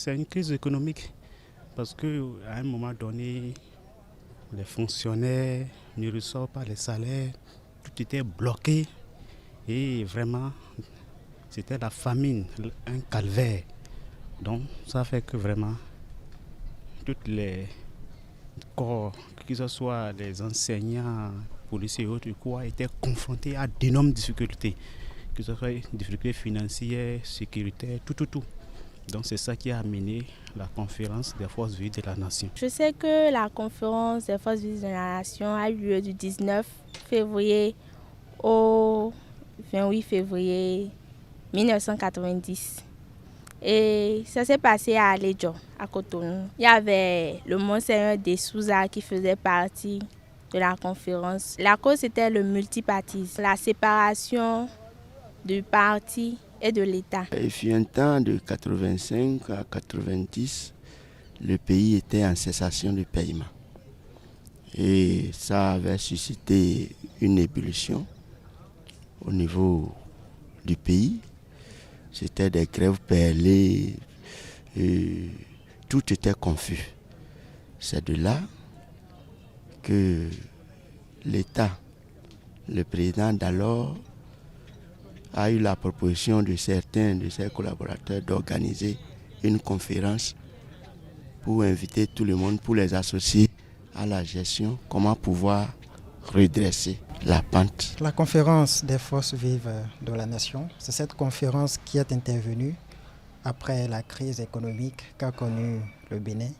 C'est une crise économique parce qu'à un moment donné, les fonctionnaires ne reçoivent pas les salaires, tout était bloqué et vraiment c'était la famine, un calvaire. Donc ça fait que vraiment toutes les corps, que ce soit les enseignants, policiers et autres, étaient confrontés à d'énormes difficultés, que ce soit des difficultés financières, sécuritaires, tout. Donc c'est ça qui a amené la conférence des forces vives de la nation. Je sais que la conférence des forces vives de la nation a eu lieu du 19 février au 28 février 1990. Et ça s'est passé à Alédjo, à Cotonou. Il y avait le Monseigneur de Souza qui faisait partie de la conférence. La cause était le multipartisme, la séparation du parti et de l'État. Il fut un temps de 85 à 90, le pays était en cessation de paiement. Et ça avait suscité une ébullition au niveau du pays. C'était des grèves perlées, et tout était confus. C'est de là que l'État, le président d'alors, a eu la proposition de certains de ses collaborateurs d'organiser une conférence pour inviter tout le monde, pour les associer à la gestion, comment pouvoir redresser la pente. La conférence des forces vives de la nation, c'est cette conférence qui est intervenue après la crise économique qu'a connue le Bénin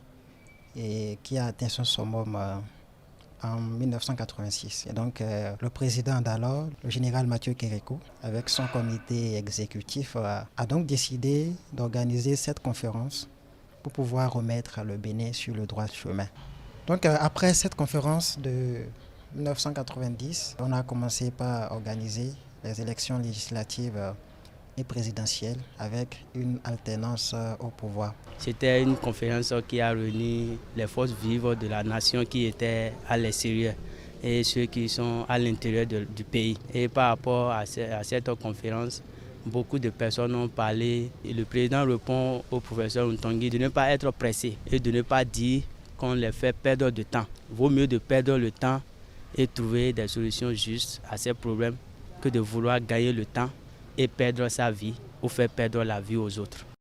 et qui a atteint son summum en 1986. Et donc le président d'alors, le général Mathieu Kérékou, avec son comité exécutif, a donc décidé d'organiser cette conférence pour pouvoir remettre le Bénin sur le droit chemin. Donc après cette conférence de 1990, on a commencé par organiser les élections législatives et présidentielles avec une alternance au pouvoir. C'était une conférence qui a réuni les forces vives de la nation qui étaient à l'extérieur et ceux qui sont à l'intérieur du pays. Et par rapport à cette conférence, beaucoup de personnes ont parlé et le président répond au professeur Ntongui de ne pas être pressé et de ne pas dire qu'on les fait perdre de temps. Il vaut mieux de perdre le temps et trouver des solutions justes à ces problèmes que de vouloir gagner le temps et perdre sa vie ou faire perdre la vie aux autres.